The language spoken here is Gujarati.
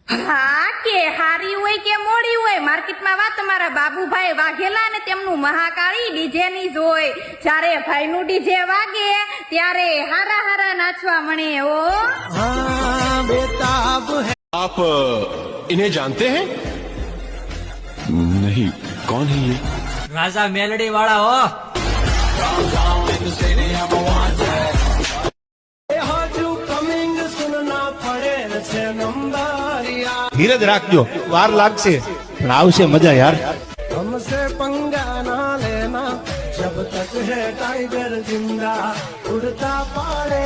હા કે હારી હોય કે મોડી હોય, માર્કેટમાં વાત તમારા બાબુભાઈ વાઘેલા ને તેમનું મહાકાળી ડીજે ની જ હોય. જ્યારે ભાઈનું ડીજે વાગે ત્યારે હારા હારા નાચવા મળે. ઓ हाँ बेताब है। आप इन्हें जानते हैं? नहीं, कौन है ये? राजा मेलडी वाला हो। कमिंग सुनना पड़े છે નંબરિયા। ધીરજ રાખજો, વાર લાગશે પણ આવશે મજા યાર। हमसे पंगा ना लेना जब तक है टाइगर जिंदा उड़ता पाड़े।